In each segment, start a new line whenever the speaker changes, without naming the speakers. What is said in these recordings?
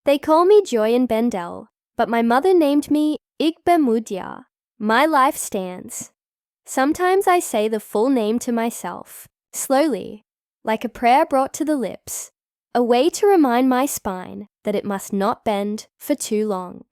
They call me Joy in Bendel, but my mother named me Igbemudia. My life stands. Sometimes I say the full name to myself, slowly, like a prayer brought to the lips, a way to remind my spine that it must not bend for too long.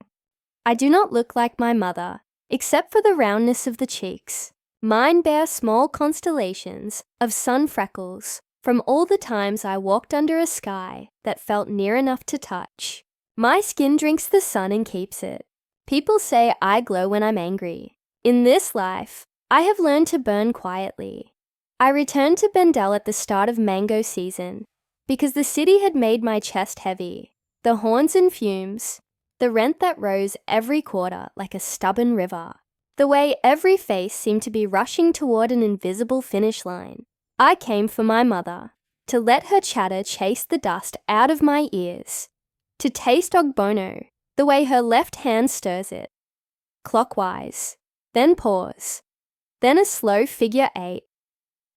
I do not look like my mother, except for the roundness of the cheeks. Mine bear small constellations of sun freckles from all the times I walked under a sky that felt near enough to touch. My skin drinks the sun and keeps it. People say I glow when I'm angry. In this life, I have learned to burn quietly. I returned to Bendel at the start of mango season because the city had made my chest heavy. The horns and fumes, the rent that rose every quarter like a stubborn river, the way every face seemed to be rushing toward an invisible finish line. I came for my mother, to let her chatter chase the dust out of my ears, to taste ogbono, the way her left hand stirs it, clockwise, then pause, then a slow figure 8.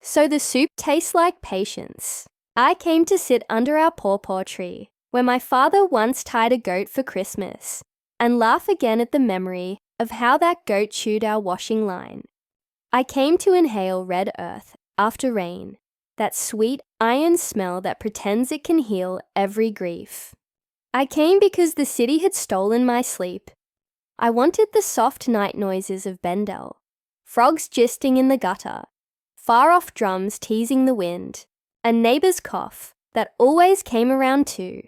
So the soup tastes like patience. I came to sit under our pawpaw tree, where my father once tied a goat for Christmas, and laugh again at the memory of how that goat chewed our washing line. I came to inhale red earth after rain, that sweet iron smell that pretends it can heal every grief. I came because the city had stolen my sleep. I wanted the soft night noises of Bendel, frogs gisting in the gutter, far-off drums teasing the wind, a neighbour's cough that always came around too.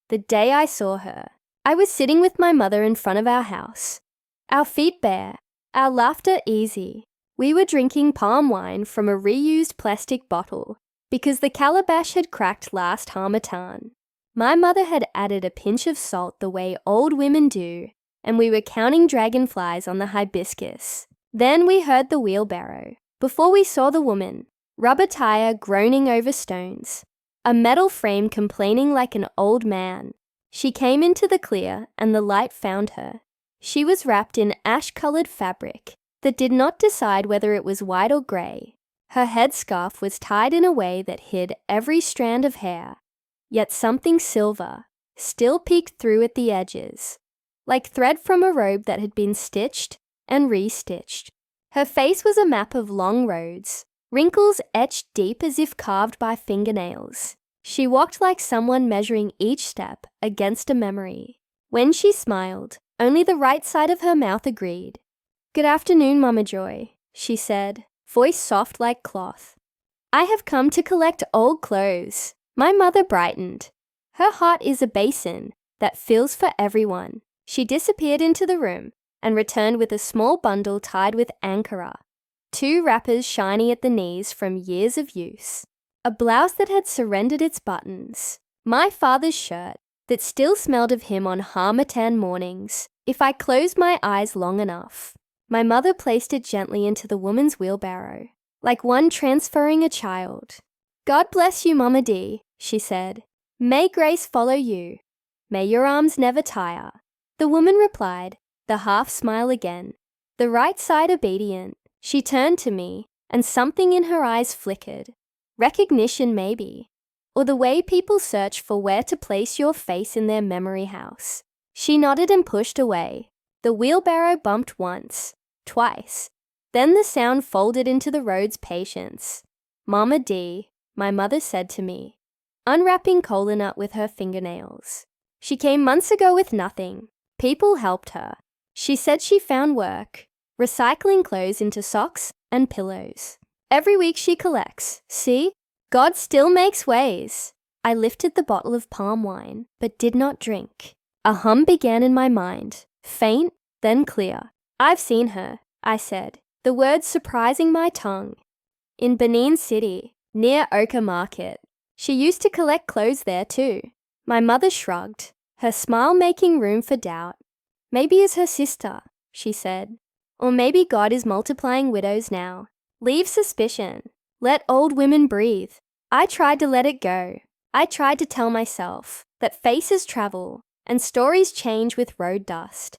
The day I saw her, I was sitting with my mother in front of our house, our feet bare, our laughter easy. We were drinking palm wine from a reused plastic bottle because the calabash had cracked last harmattan. My mother had added a pinch of salt the way old women do, and we were counting dragonflies on the hibiscus. Then we heard the wheelbarrow. Before we saw the woman, rubber tire groaning over stones, a metal frame complaining like an old man. She came into the clear and the light found her. She was wrapped in ash-coloured fabric that did not decide whether it was white or grey. Her headscarf was tied in a way that hid every strand of hair, yet something silver still peeked through at the edges, like thread from a robe that had been stitched and re-stitched. Her face was a map of long roads, wrinkles etched deep as if carved by fingernails. She walked like someone measuring each step against a memory. When she smiled, only the right side of her mouth agreed. "Good afternoon, Mama Joy," she said, voice soft like cloth. "I have come to collect old clothes." My mother brightened. Her heart is a basin that fills for everyone. She disappeared into the room and returned with a small bundle tied with ankara, 2 wrappers shiny at the knees from years of use, a blouse that had surrendered its buttons, my father's shirt that still smelled of him on harmattan mornings if I closed my eyes long enough. My mother placed it gently into the woman's wheelbarrow, like one transferring a child. "God bless you, Mama D," she said. "May grace follow you. May your arms never tire." The woman replied, the half smile again, the right side obedient. She turned to me, and something in her eyes flickered. Recognition, maybe, or the way people search for where to place your face in their memory house. She nodded and pushed away. The wheelbarrow bumped once, twice. Then the sound folded into the road's patience. "Mama D," my mother said to me, unwrapping kola nut with her fingernails. She came months ago with nothing. People helped her. She said she found work, recycling clothes into socks and pillows. Every week she collects. See? God still makes ways. I lifted the bottle of palm wine, but did not drink. A hum began in my mind, faint, then clear. "I've seen her," I said, the words surprising my tongue. "In Benin City, near Oka Market. She used to collect clothes there too." My mother shrugged, her smile making room for doubt. "Maybe it's her sister," she said. "Or maybe God is multiplying widows now. Leave suspicion. Let old women breathe." I tried to let it go. I tried to tell myself that faces travel and stories change with road dust.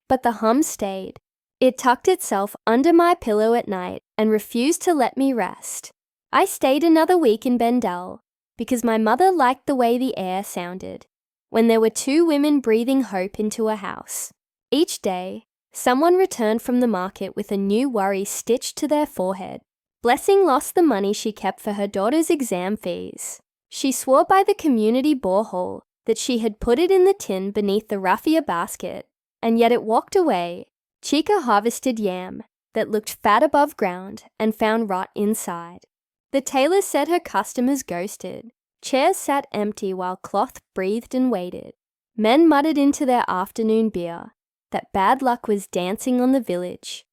But the hum stayed. It tucked itself under my pillow at night and refused to let me rest. I stayed another week in Bendel because my mother liked the way the air sounded. when there were two women breathing hope into a house. Each day, someone returned from the market with a new worry stitched to their forehead. Blessing lost the money she kept for her daughter's exam fees. She swore by the community borehole that she had put it in the tin beneath the raffia basket, and yet it walked away. Chica harvested yam that looked fat above ground and found rot inside. The tailor said her customers ghosted. Chairs sat empty while cloth breathed and waited. Men muttered into their afternoon beer that bad luck was dancing on the village,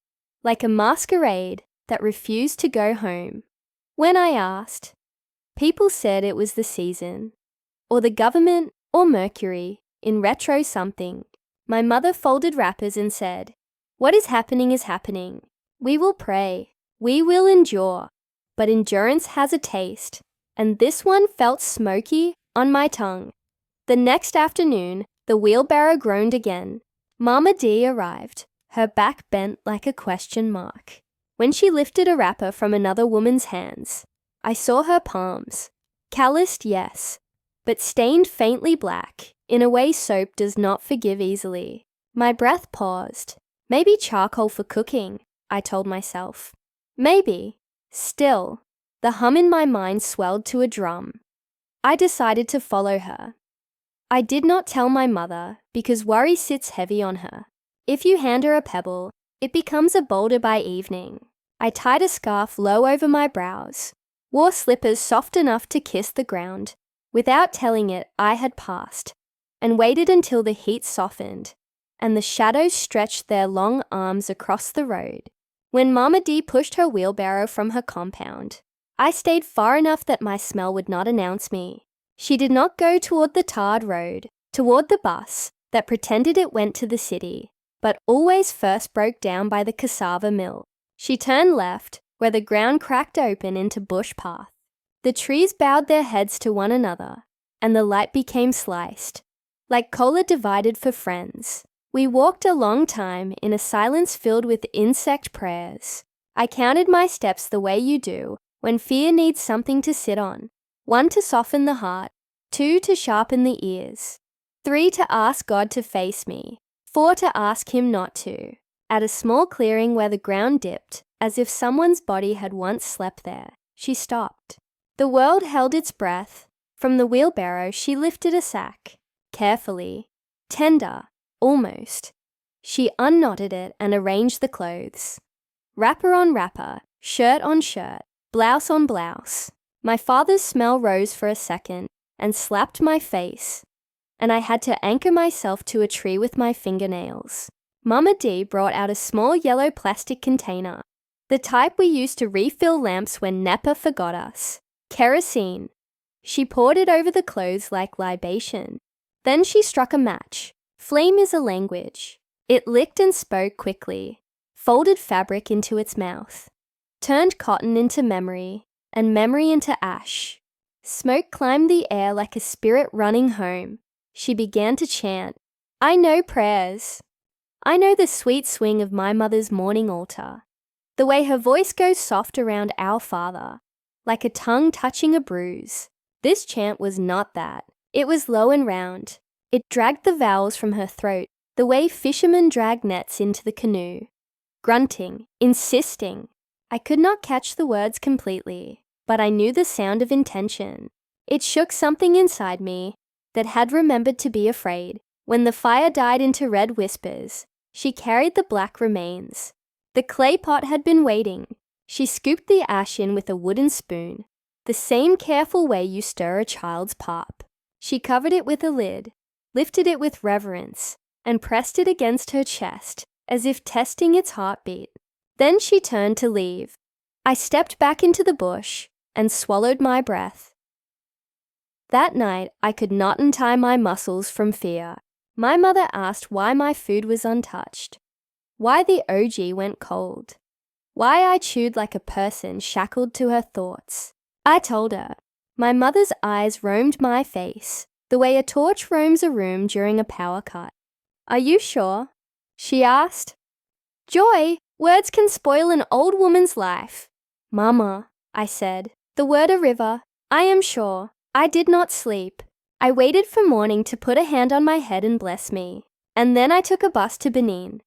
like a masquerade that refused to go home. When I asked, people said it was the season, or the government, or Mercury, in retro something. My mother folded wrappers and said, "What is happening is happening. We will pray. We will endure. But endurance has a taste, and this one felt smoky on my tongue." The next afternoon, the wheelbarrow groaned again. Mama D arrived, her back bent like a question mark. When she lifted a wrapper from another woman's hands, I saw her palms. Calloused, yes, but stained faintly black, in a way soap does not forgive easily. My breath paused. Maybe charcoal for cooking, I told myself. Maybe. Still, the hum in my mind swelled to a drum. I decided to follow her. I did not tell my mother because worry sits heavy on her. If you hand her a pebble, it becomes a boulder by evening. I tied a scarf low over my brows, wore slippers soft enough to kiss the ground. Without telling it, I had passed, and waited until the heat softened, and the shadows stretched their long arms across the road. When Mama D pushed her wheelbarrow from her compound, I stayed far enough that my smell would not announce me. She did not go toward the tarred road, toward the bus that pretended it went to the city, but always first broke down by the cassava mill. She turned left, where the ground cracked open into bush path. The trees bowed their heads to one another, and the light became sliced, like cola divided for friends. We walked a long time in a silence filled with insect prayers. I counted my steps the way you do when fear needs something to sit on. 1 to soften the heart, 2 to sharpen the ears, 3 to ask God to face me, 4 to ask him not to. At a small clearing where the ground dipped, as if someone's body had once slept there, she stopped. The world held its breath. From the wheelbarrow she lifted a sack, carefully, tender, almost. She unknotted it and arranged the clothes. Wrapper on wrapper, shirt on shirt, blouse on blouse. My father's smell rose for a second and slapped my face, and I had to anchor myself to a tree with my fingernails. Mama D brought out a small yellow plastic container, the type we used to refill lamps when NEPA forgot us. Kerosene. She poured it over the clothes like libation. Then she struck a match. Flame is a language. It licked and spoke quickly, folded fabric into its mouth, turned cotton into memory, and memory into ash. Smoke climbed the air like a spirit running home. She began to chant, "I know prayers." I know the sweet swing of my mother's morning altar, the way her voice goes soft around Our Father, like a tongue touching a bruise. This chant was not that. It was low and round. It dragged the vowels from her throat, the way fishermen drag nets into the canoe. Grunting, insisting. I could not catch the words completely, but I knew the sound of intention. It shook something inside me that had remembered to be afraid. When the fire died into red whispers, she carried the black remains. The clay pot had been waiting. She scooped the ash in with a wooden spoon, the same careful way you stir a child's pop. She covered it with a lid, lifted it with reverence, and pressed it against her chest, as if testing its heartbeat. Then she turned to leave. I stepped back into the bush and swallowed my breath. That night, I could not untie my muscles from fear. My mother asked why my food was untouched, why the OG went cold, why I chewed like a person shackled to her thoughts. I told her. My mother's eyes roamed my face, the way a torch roams a room during a power cut. "Are you sure?" she asked. "Joy, words can spoil an old woman's life." "Mama," I said, "the word a river. I am sure. I did not sleep. I waited for morning to put a hand on my head and bless me, and then I took a bus to Benin.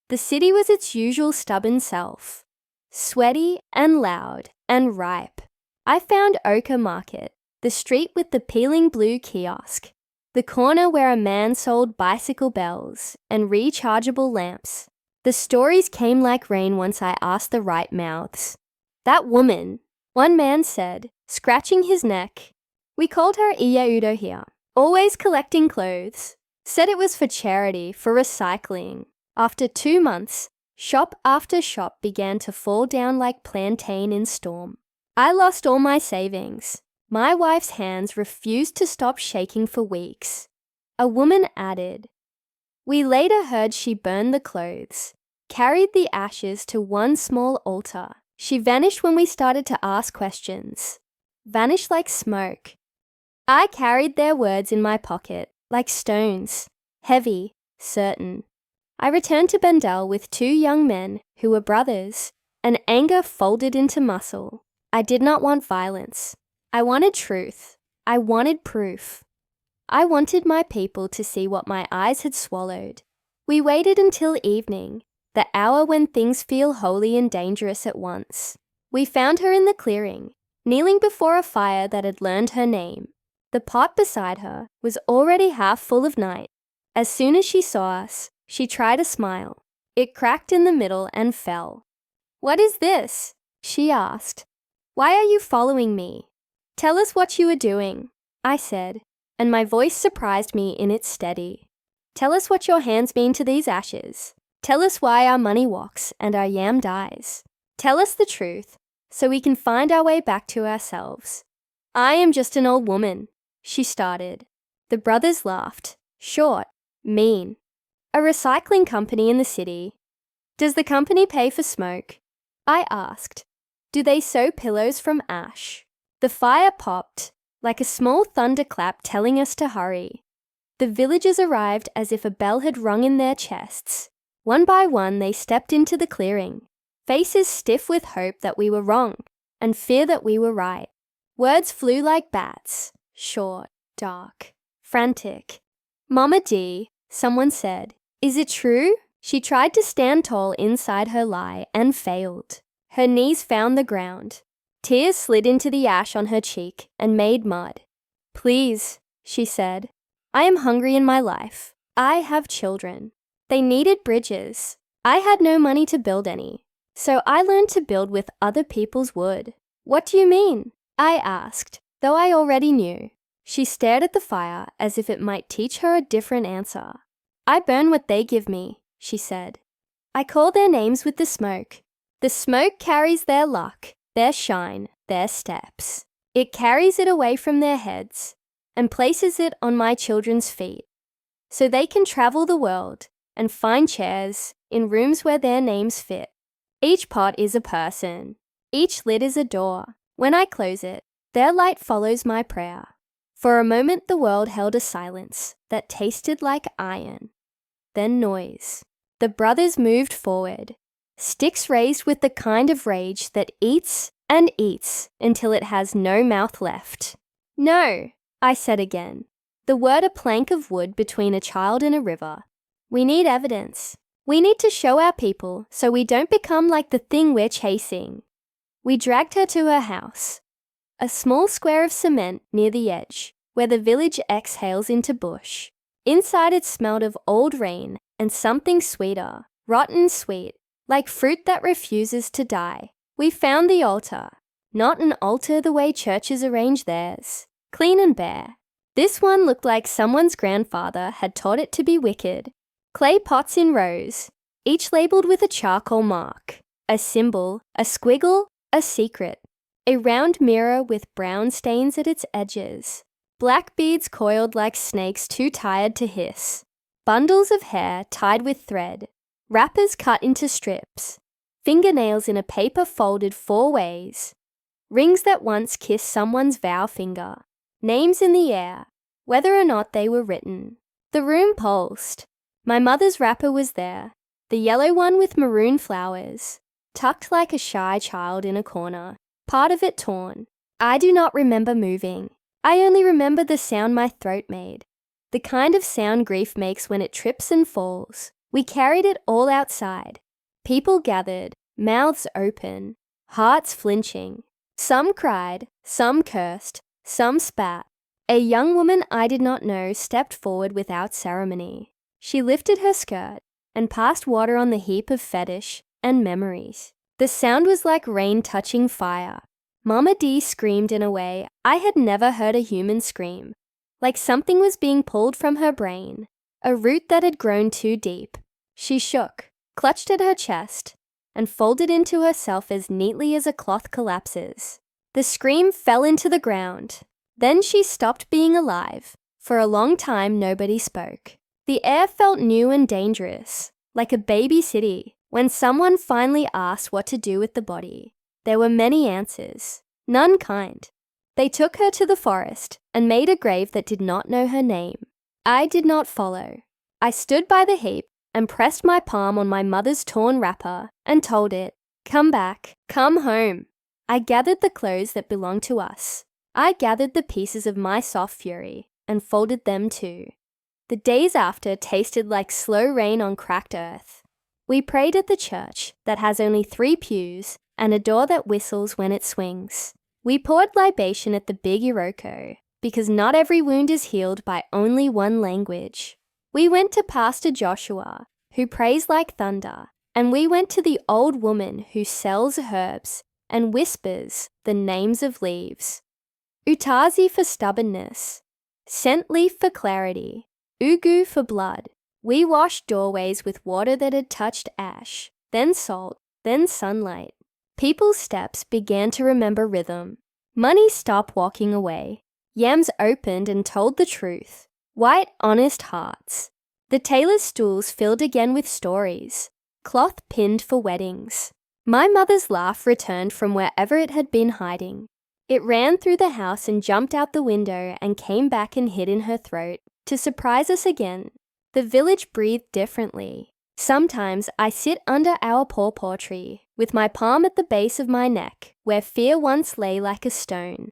The city was its usual stubborn self, sweaty and loud and ripe. I found Oka Market, the street with the peeling blue kiosk, the corner where a man sold bicycle bells and rechargeable lamps. The stories came like rain once I asked the right mouths. That woman, one man said, scratching his neck. We called her Iya Udo here, always collecting clothes. Said it was for charity, for recycling. After 2 months, shop after shop began to fall down like plantain in storm. I lost all my savings. My wife's hands refused to stop shaking for weeks. A woman added, "We later heard she burned the clothes, carried the ashes to one small altar. She vanished when we started to ask questions. Vanished like smoke." I carried their words in my pocket, like stones, heavy, certain. I returned to Bendel with 2 young men who were brothers, and anger folded into muscle. I did not want violence. I wanted truth. I wanted proof. I wanted my people to see what my eyes had swallowed. We waited until evening, the hour when things feel holy and dangerous at once. We found her in the clearing, kneeling before a fire that had learned her name. The pot beside her was already half full of night. As soon as she saw us, she tried a smile. It cracked in the middle and fell. "What is this?" she asked. "Why are you following me? Tell us what you are doing," I said, and my voice surprised me in its steady. "Tell us what your hands mean to these ashes. Tell us why our money walks and our yam dies. Tell us the truth, so we can find our way back to ourselves." "I am just an old woman," she started. The brothers laughed. "Short, mean. A recycling company in the city. Does the company pay for smoke?" I asked. "Do they sew pillows from ash?" The fire popped, like a small thunderclap telling us to hurry. The villagers arrived as if a bell had rung in their chests. One by one they stepped into the clearing, faces stiff with hope that we were wrong, and fear that we were right. Words flew like bats, short, dark, frantic. "Mama D," someone said. "Is it true?" She tried to stand tall inside her lie and failed. Her knees found the ground. Tears slid into the ash on her cheek and made mud. "Please," she said. "I am hungry in my life. I have children. They needed bridges. I had no money to build any, so I learned to build with other people's wood." "What do you mean?" I asked, though I already knew. She stared at the fire as if it might teach her a different answer. "I burn what they give me," she said. "I call their names with the smoke. The smoke carries their luck, their shine, their steps. It carries it away from their heads and places it on my children's feet, so they can travel the world and find chairs in rooms where their names fit. Each pot is a person. Each lid is a door. When I close it, their light follows my prayer." For a moment the world held a silence that tasted like iron. Then noise. The brothers moved forward, sticks raised with the kind of rage that eats and eats until it has no mouth left. "No," I said again, the word a plank of wood between a child and a river. "We need evidence. We need to show our people so we don't become like the thing we're chasing." We dragged her to her house, a small square of cement near the edge, where the village exhales into bush. Inside it smelled of old rain and something sweeter, rotten sweet, like fruit that refuses to die. We found the altar, not an altar the way churches arrange theirs, clean and bare. This one looked like someone's grandfather had taught it to be wicked. Clay pots in rows, each labeled with a charcoal mark, a symbol, a squiggle, a secret. A round mirror with brown stains at its edges. Black beads coiled like snakes too tired to hiss. Bundles of hair tied with thread. Wrappers cut into strips. Fingernails in a paper folded 4 ways. Rings that once kissed someone's vow finger. Names in the air, whether or not they were written. The room pulsed. My mother's wrapper was there, the yellow one with maroon flowers, tucked like a shy child in a corner, part of it torn. I do not remember moving. I only remember the sound my throat made, the kind of sound grief makes when it trips and falls. We carried it all outside. People gathered, mouths open, hearts flinching. Some cried, some cursed, some spat. A young woman I did not know stepped forward without ceremony. She lifted her skirt and passed water on the heap of fetish and memories. The sound was like rain touching fire. Mama D screamed in a way I had never heard a human scream, like something was being pulled from her brain, a root that had grown too deep. She shook, clutched at her chest, and folded into herself as neatly as a cloth collapses. The scream fell into the ground. Then she stopped being alive. For a long time, nobody spoke. The air felt new and dangerous, like a baby city. When someone finally asked what to do with the body, there were many answers, none kind. They took her to the forest and made a grave that did not know her name. I did not follow. I stood by the heap and pressed my palm on my mother's torn wrapper and told it, "Come back, come home." I gathered the clothes that belonged to us. I gathered the pieces of my soft fury and folded them too. The days after tasted like slow rain on cracked earth. We prayed at the church that has only 3 pews and a door that whistles when it swings. We poured libation at the big Iroko because not every wound is healed by only one language. We went to Pastor Joshua, who prays like thunder, and we went to the old woman who sells herbs and whispers the names of leaves. Utazi for stubbornness, scent leaf for clarity, ugu for blood. We washed doorways with water that had touched ash, then salt, then sunlight. People's steps began to remember rhythm. Money stopped walking away. Yams opened and told the truth. White, honest hearts. The tailor's stools filled again with stories. Cloth pinned for weddings. My mother's laugh returned from wherever it had been hiding. It ran through the house and jumped out the window and came back and hid in her throat to surprise us again. The village breathed differently. Sometimes I sit under our pawpaw tree with my palm at the base of my neck where fear once lay like a stone.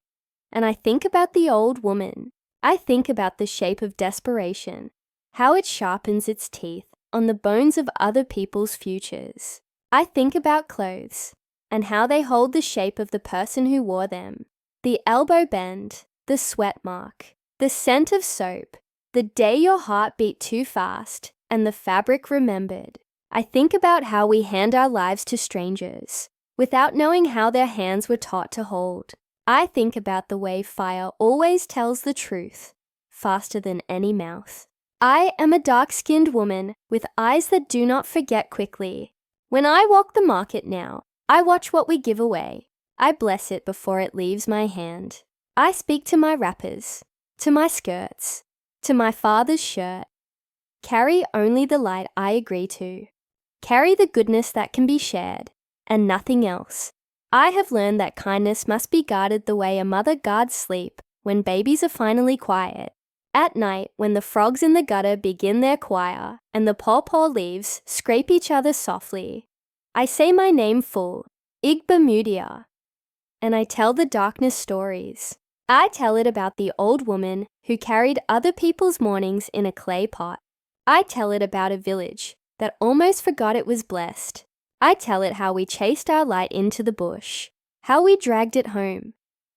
And I think about the old woman. I think about the shape of desperation, how it sharpens its teeth on the bones of other people's futures. I think about clothes and how they hold the shape of the person who wore them. The elbow bend, the sweat mark, the scent of soap, the day your heart beat too fast, and the fabric remembered. I think about how we hand our lives to strangers, without knowing how their hands were taught to hold. I think about the way fire always tells the truth, faster than any mouth. I am a dark-skinned woman with eyes that do not forget quickly. When I walk the market now, I watch what we give away. I bless it before it leaves my hand. I speak to my wrappers, to my skirts, to my father's shirt. Carry only the light I agree to. Carry the goodness that can be shared, and nothing else. I have learned that kindness must be guarded the way a mother guards sleep when babies are finally quiet. At night, when the frogs in the gutter begin their choir and the pawpaw leaves scrape each other softly, I say my name full, Igbamudia, and I tell the darkness stories. I tell it about the old woman who carried other people's mornings in a clay pot. I tell it about a village that almost forgot it was blessed. I tell it how we chased our light into the bush, how we dragged it home,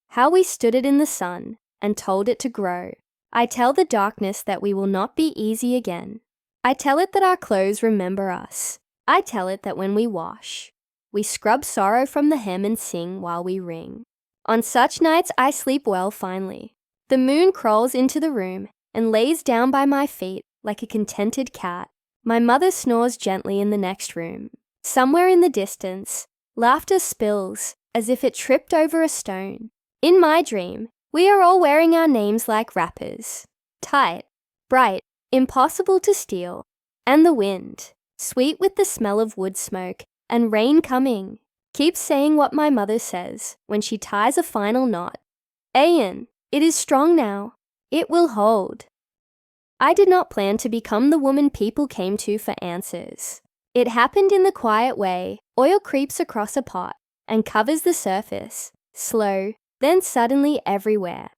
how we stood it in the sun and told it to grow. I tell the darkness that we will not be easy again. I tell it that our clothes remember us. I tell it that when we wash, we scrub sorrow from the hem and sing while we ring. On such nights I sleep well finally. The moon crawls into the room and lays down by my feet like a contented cat. My mother snores gently in the next room. Somewhere in the distance, laughter spills as if it tripped over a stone. In my dream, we are all wearing our names like wrappers. Tight, bright, impossible to steal. And the wind, sweet with the smell of wood smoke and rain coming, keeps saying what my mother says when she ties a final knot. Ayan, it is strong now. It will hold. I did not plan to become the woman people came to for answers. It happened in the quiet way. Oil creeps across a pot and covers the surface, slow, then suddenly everywhere.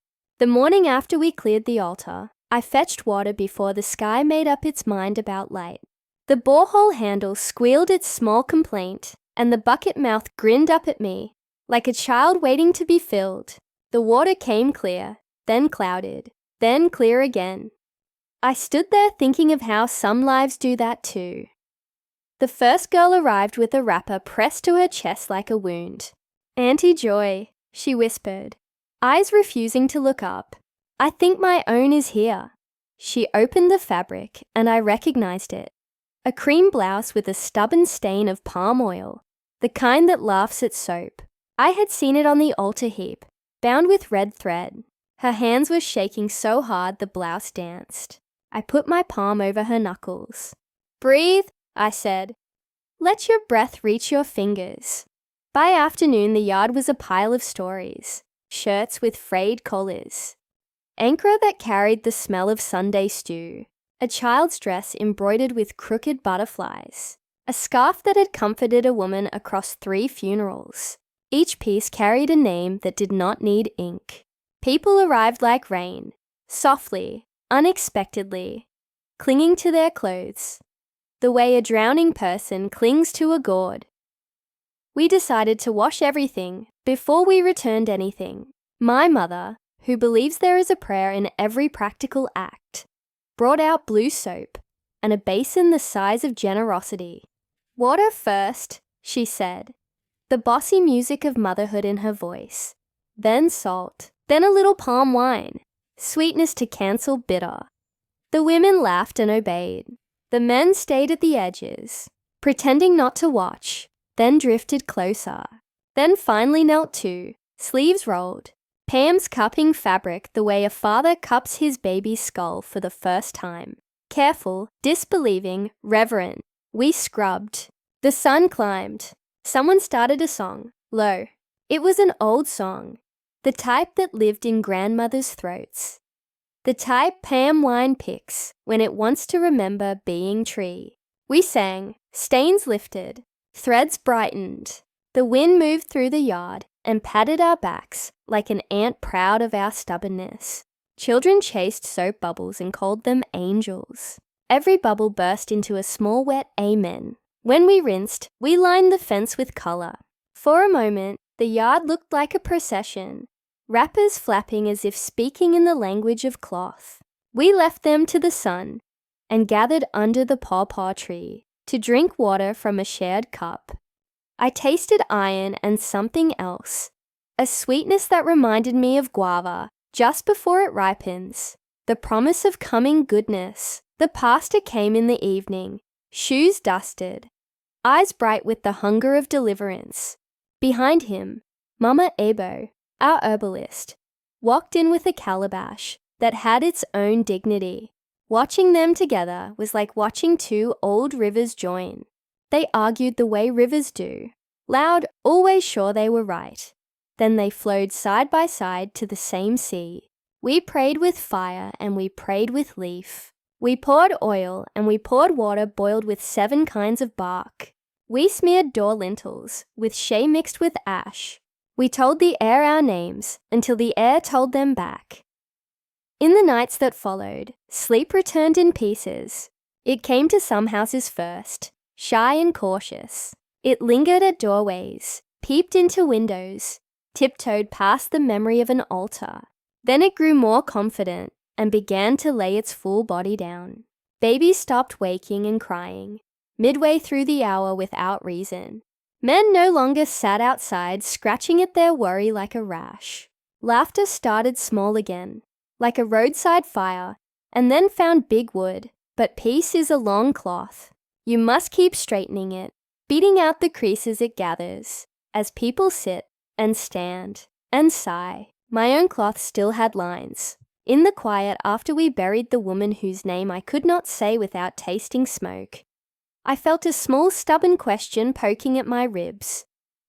The morning after we cleared the altar, I fetched water before the sky made up its mind about light. The borehole handle squealed its small complaint, and the bucket mouth grinned up at me, like a child waiting to be filled. The water came clear, then clouded, then clear again. I stood there thinking of how some lives do that too. The first girl arrived with a wrapper pressed to her chest like a wound. "Auntie Joy," she whispered, eyes refusing to look up. "I think my own is here." She opened the fabric, and I recognized it. A cream blouse with a stubborn stain of palm oil, the kind that laughs at soap. I had seen it on the altar heap, bound with red thread. Her hands were shaking so hard the blouse danced. I put my palm over her knuckles. "Breathe," I said. "Let your breath reach your fingers." By afternoon, the yard was a pile of stories. Shirts with frayed collars, anchor that carried the smell of Sunday stew, a child's dress embroidered with crooked butterflies, a scarf that had comforted a woman across 3 funerals. Each piece carried a name that did not need ink. People arrived like rain, softly, unexpectedly, clinging to their clothes, the way a drowning person clings to a gourd. We decided to wash everything before we returned anything. My mother, who believes there is a prayer in every practical act, brought out blue soap and a basin the size of generosity. "Water first," she said, the bossy music of motherhood in her voice. Then salt, then a little palm wine, sweetness to cancel bitter. The women laughed and obeyed. The men stayed at the edges, pretending not to watch, then drifted closer, then finally knelt too, sleeves rolled, Pam's cupping fabric the way a father cups his baby's skull for the first time. Careful, disbelieving, reverent. We scrubbed. The sun climbed. Someone started a song, low. It was an old song, the type that lived in grandmothers' throats. The type Pam wine picks when it wants to remember being tree. We sang, stains lifted, threads brightened. The wind moved through the yard and patted our backs like an ant proud of our stubbornness. Children chased soap bubbles and called them angels. Every bubble burst into a small wet amen. When we rinsed, we lined the fence with color. For a moment, the yard looked like a procession, wrappers flapping as if speaking in the language of cloth. We left them to the sun and gathered under the pawpaw tree to drink water from a shared cup. I tasted iron and something else, a sweetness that reminded me of guava just before it ripens, the promise of coming goodness. The pastor came in the evening, shoes dusted, eyes bright with the hunger of deliverance. Behind him, Mama Ebo, our herbalist, walked in with a calabash that had its own dignity. Watching them together was like watching 2 old rivers join. They argued the way rivers do, loud, always sure they were right. Then they flowed side by side to the same sea. We prayed with fire and we prayed with leaf. We poured oil and we poured water boiled with 7 kinds of bark. We smeared door lintels with shea mixed with ash. We told the air our names until the air told them back. In the nights that followed, sleep returned in pieces. It came to some houses first, shy and cautious. It lingered at doorways, peeped into windows, tiptoed past the memory of an altar. Then it grew more confident and began to lay its full body down. Babies stopped waking and crying, midway through the hour without reason. Men no longer sat outside scratching at their worry like a rash. Laughter started small again, like a roadside fire, and then found big wood. But peace is a long cloth. You must keep straightening it, beating out the creases it gathers, as people sit and stand and sigh. My own cloth still had lines. In the quiet after we buried the woman whose name I could not say without tasting smoke, I felt a small stubborn question poking at my ribs.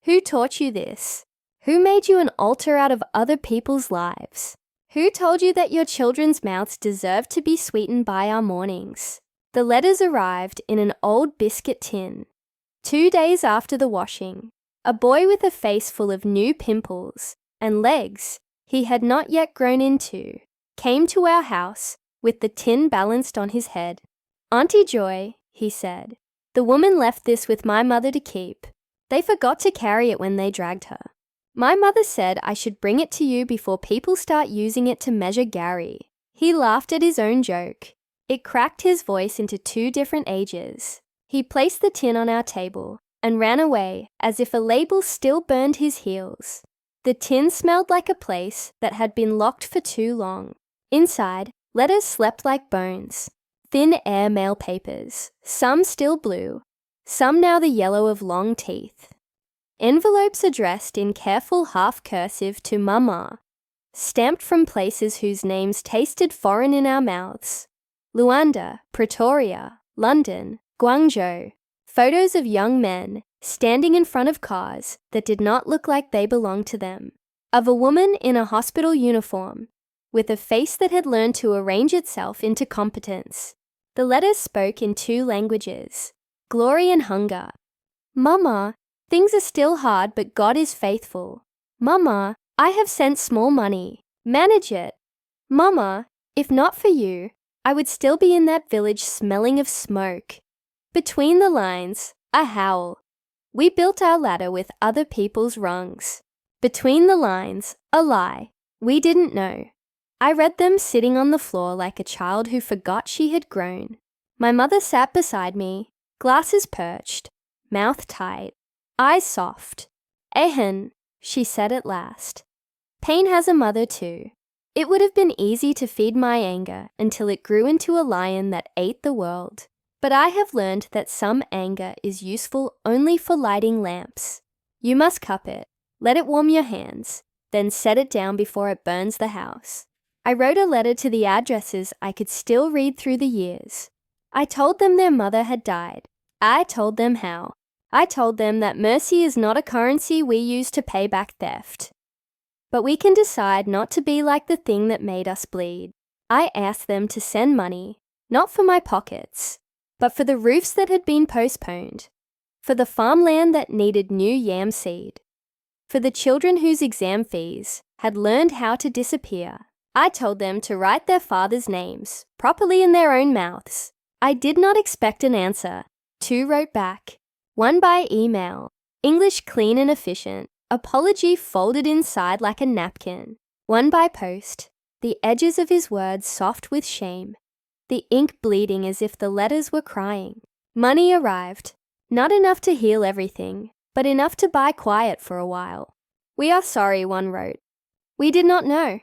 Who taught you this? Who made you an altar out of other people's lives? Who told you that your children's mouths deserved to be sweetened by our mornings? The letters arrived in an old biscuit tin. 2 days after the washing, a boy with a face full of new pimples and legs he had not yet grown into, came to our house with the tin balanced on his head. "Auntie Joy," he said, "the woman left this with my mother to keep. They forgot to carry it when they dragged her. My mother said I should bring it to you before people start using it to measure Gary." He laughed at his own joke. It cracked his voice into 2 different ages. He placed the tin on our table and ran away as if a label still burned his heels. The tin smelled like a place that had been locked for too long. Inside, letters slept like bones. Thin air mail papers, some still blue, some now the yellow of long teeth. Envelopes addressed in careful half-cursive to Mama, stamped from places whose names tasted foreign in our mouths. Luanda, Pretoria, London, Guangzhou. Photos of young men standing in front of cars that did not look like they belonged to them. Of a woman in a hospital uniform, with a face that had learned to arrange itself into competence. The letters spoke in 2 languages, glory and hunger. "Mama, things are still hard, but God is faithful. Mama, I have sent small money. Manage it. Mama, if not for you, I would still be in that village smelling of smoke." Between the lines, a howl. We built our ladder with other people's rungs. Between the lines, a lie. We didn't know. I read them sitting on the floor like a child who forgot she had grown. My mother sat beside me, glasses perched, mouth tight, eyes soft. "Ehen," she said at last. Pain has a mother too. It would have been easy to feed my anger until it grew into a lion that ate the world. But I have learned that some anger is useful only for lighting lamps. You must cup it, let it warm your hands, then set it down before it burns the house. I wrote a letter to the addresses I could still read through the years. I told them their mother had died. I told them how. I told them that mercy is not a currency we use to pay back theft. But we can decide not to be like the thing that made us bleed. I asked them to send money, not for my pockets, but for the roofs that had been postponed, for the farmland that needed new yam seed, for the children whose exam fees had learned how to disappear. I told them to write their fathers' names properly in their own mouths. I did not expect an answer. 2 wrote back, 1 by email, English clean and efficient, apology folded inside like a napkin. 1 by post, the edges of his words soft with shame, the ink bleeding as if the letters were crying. Money arrived, not enough to heal everything, but enough to buy quiet for a while. "We are sorry," one wrote. "We did not know."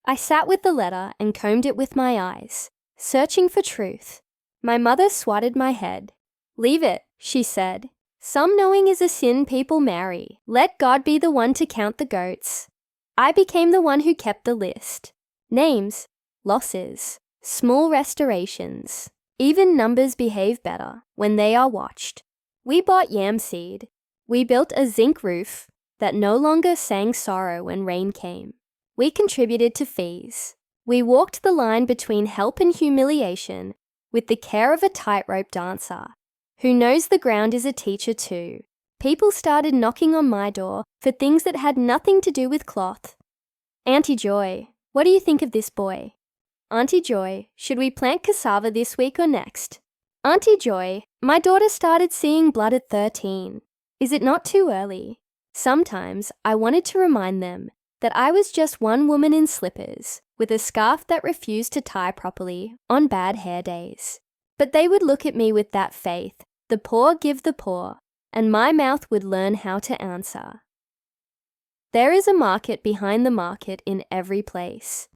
I sat with the letter and combed it with my eyes, searching for truth. My mother swatted my head. "Leave it," she said. "Some knowing is a sin people marry. Let God be the one to count the goats." I became the one who kept the list. Names, losses, small restorations. Even numbers behave better when they are watched. We bought yam seed. We built a zinc roof that no longer sang sorrow when rain came. We contributed to fees. We walked the line between help and humiliation with the care of a tightrope dancer who knows the ground is a teacher too. People started knocking on my door for things that had nothing to do with cloth. "Auntie Joy, what do you think of this boy?" "Auntie Joy, should we plant cassava this week or next?" "Auntie Joy, my daughter started seeing blood at 13. Is it not too early?" Sometimes I wanted to remind them that I was just one woman in slippers with a scarf that refused to tie properly on bad hair days. But they would look at me with that faith, the poor give the poor, and my mouth would learn how to answer. There is a market behind the market in every place,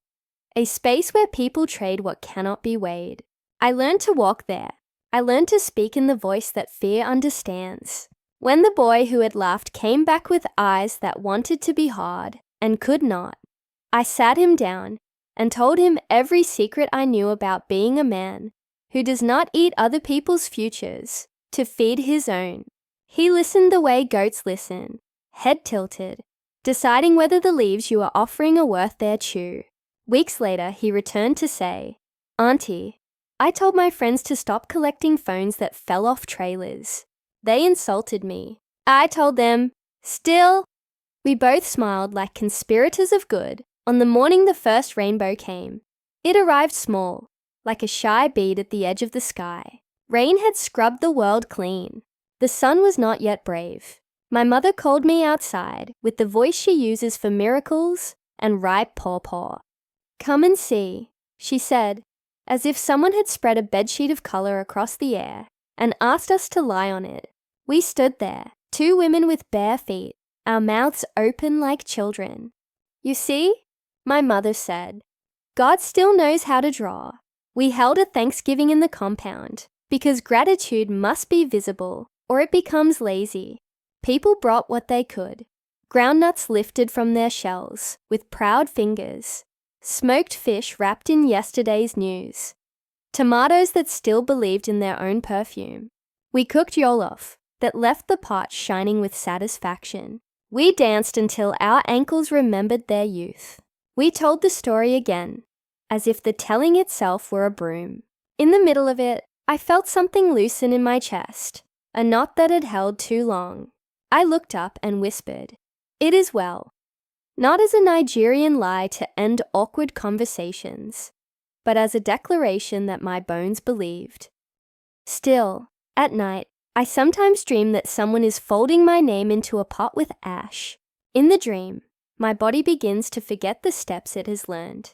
a space where people trade what cannot be weighed. I learned to walk there. I learned to speak in the voice that fear understands. When the boy who had laughed came back with eyes that wanted to be hard and could not, I sat him down and told him every secret I knew about being a man who does not eat other people's futures to feed his own. He listened the way goats listen, head tilted, deciding whether the leaves you are offering are worth their chew. Weeks later, he returned to say, "Auntie, I told my friends to stop collecting phones that fell off trailers. They insulted me. I told them, still, We both smiled like conspirators of good on the morning the first rainbow came. It arrived small, like a shy bead at the edge of the sky. Rain had scrubbed the world clean. The sun was not yet brave. My mother called me outside with the voice she uses for miracles and ripe pawpaw. "Come and see," she said, as if someone had spread a bedsheet of color across the air and asked us to lie on it. We stood there, two women with bare feet, our mouths open like children. "You see," my mother said, "God still knows how to draw." We held a Thanksgiving in the compound because gratitude must be visible or it becomes lazy. People brought what they could. Groundnuts lifted from their shells with proud fingers. Smoked fish wrapped in yesterday's news. Tomatoes that still believed in their own perfume. We cooked jollof that left the pot shining with satisfaction. We danced until our ankles remembered their youth. We told the story again, as if the telling itself were a broom. In the middle of it, I felt something loosen in my chest, a knot that had held too long. I looked up and whispered, "It is well." Not as a Nigerian lie to end awkward conversations, but as a declaration that my bones believed. Still, at night, I sometimes dream that someone is folding my name into a pot with ash. In the dream, my body begins to forget the steps it has learned.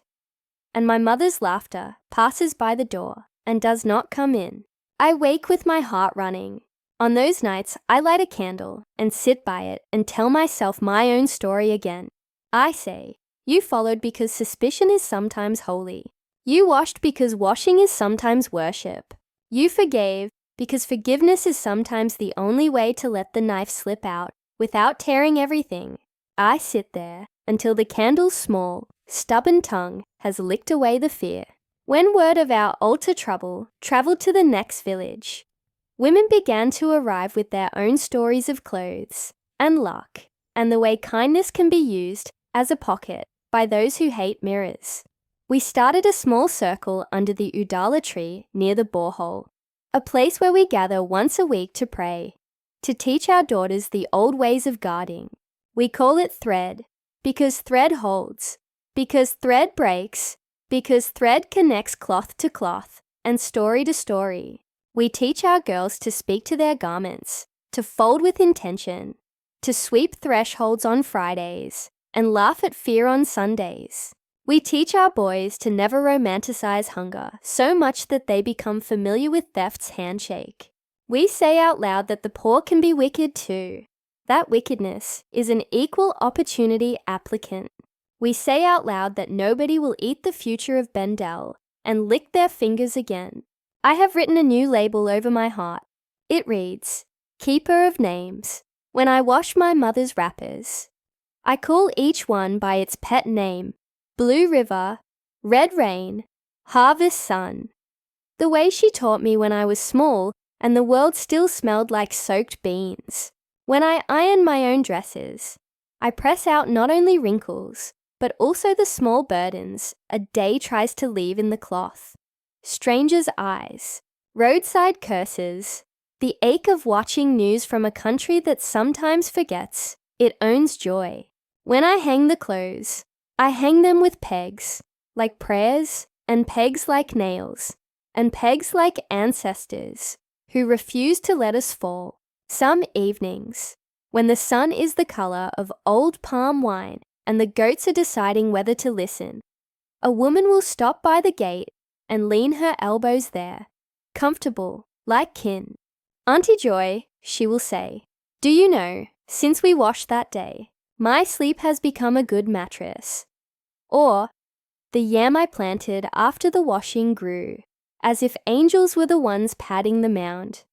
And my mother's laughter passes by the door and does not come in. I wake with my heart running. On those nights, I light a candle and sit by it and tell myself my own story again. I say, you followed because suspicion is sometimes holy. You washed because washing is sometimes worship. You forgave because forgiveness is sometimes the only way to let the knife slip out without tearing everything. I sit there until the candle's small, stubborn tongue has licked away the fear. When word of our altar trouble traveled to the next village, women began to arrive with their own stories of clothes and luck and the way kindness can be used as a pocket by those who hate mirrors. We started a small circle under the udala tree near the borehole, a place where we gather once a week to pray, to teach our daughters the old ways of guarding. We call it thread, because thread holds, because thread breaks, because thread connects cloth to cloth and story to story. We teach our girls to speak to their garments, to fold with intention, to sweep thresholds on Fridays, and laugh at fear on Sundays. We teach our boys to never romanticize hunger so much that they become familiar with theft's handshake. We say out loud that the poor can be wicked too. That wickedness is an equal opportunity applicant. We say out loud that nobody will eat the future of Bendel and lick their fingers again. I have written a new label over my heart. It reads, Keeper of Names. When I wash my mother's wrappers, I call each one by its pet name, Blue River, Red Rain, Harvest Sun. The way she taught me when I was small and the world still smelled like soaked beans. When I iron my own dresses, I press out not only wrinkles, but also the small burdens a day tries to leave in the cloth. Strangers' eyes, roadside curses, the ache of watching news from a country that sometimes forgets it owns joy. When I hang the clothes, I hang them with pegs, like prayers, and pegs like nails, and pegs like ancestors who refuse to let us fall. Some evenings, when the sun is the color of old palm wine and the goats are deciding whether to listen, a woman will stop by the gate and lean her elbows there, comfortable, like kin. Auntie Joy, she will say, do you know, since we washed that day, my sleep has become a good mattress. Or, the yam I planted after the washing grew, as if angels were the ones padding the mound.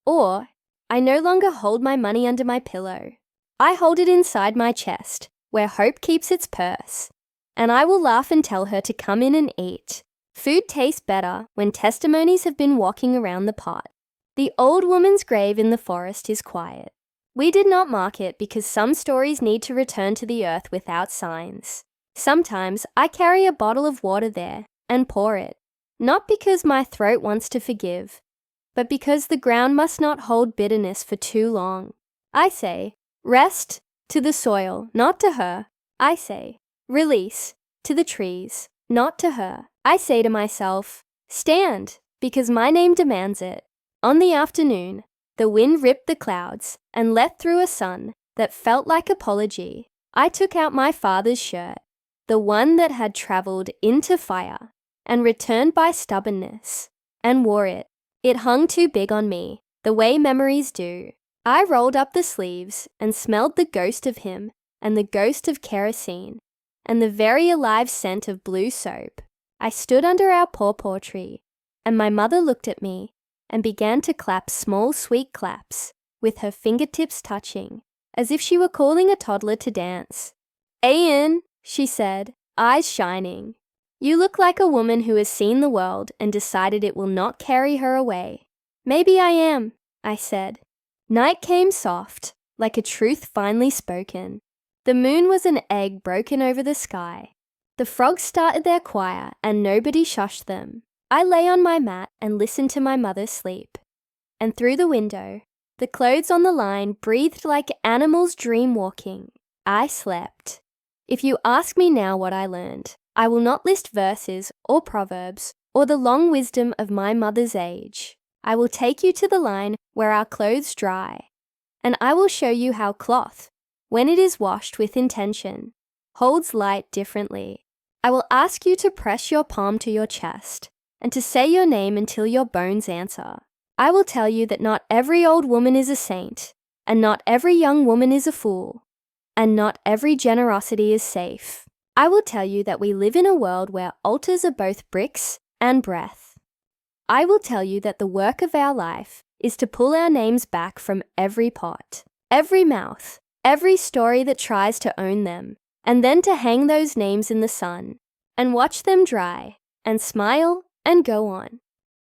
Or, I no longer hold my money under my pillow. I hold it inside my chest, where hope keeps its purse. And I will laugh and tell her to come in and eat. Food tastes better when testimonies have been walking around the pot. The old woman's grave in the forest is quiet. We did not mark it because some stories need to return to the earth without signs. Sometimes I carry a bottle of water there and pour it, not because my throat wants to forgive, but because the ground must not hold bitterness for too long. I say, rest, to the soil, not to her, I say. Release, to the trees, not to her. I say to myself, stand, because my name demands it. On the afternoon, the wind ripped the clouds and let through a sun that felt like apology. I took out my father's shirt, the one that had traveled into fire and returned by stubbornness, and wore it. It hung too big on me, the way memories do. I rolled up the sleeves and smelled the ghost of him and the ghost of kerosene and the very alive scent of blue soap. I stood under our pawpaw tree, and my mother looked at me and began to clap small sweet claps with her fingertips touching, as if she were calling a toddler to dance. "Ian," she said, eyes shining, "you look like a woman who has seen the world and decided it will not carry her away." "Maybe I am," I said. Night came soft, like a truth finely spoken. The moon was an egg broken over the sky. The frogs started their choir and nobody shushed them. I lay on my mat and listened to my mother sleep. And through the window, the clothes on the line breathed like animals dream walking. I slept. If you ask me now what I learned, I will not list verses or proverbs or the long wisdom of my mother's age. I will take you to the line where our clothes dry, and I will show you how cloth, when it is washed with intention, holds light differently. I will ask you to press your palm to your chest and to say your name until your bones answer. I will tell you that not every old woman is a saint, and not every young woman is a fool, and not every generosity is safe. I will tell you that we live in a world where altars are both bricks and breath. I will tell you that the work of our life is to pull our names back from every pot, every mouth, every story that tries to own them, and then to hang those names in the sun and watch them dry and smile and go on.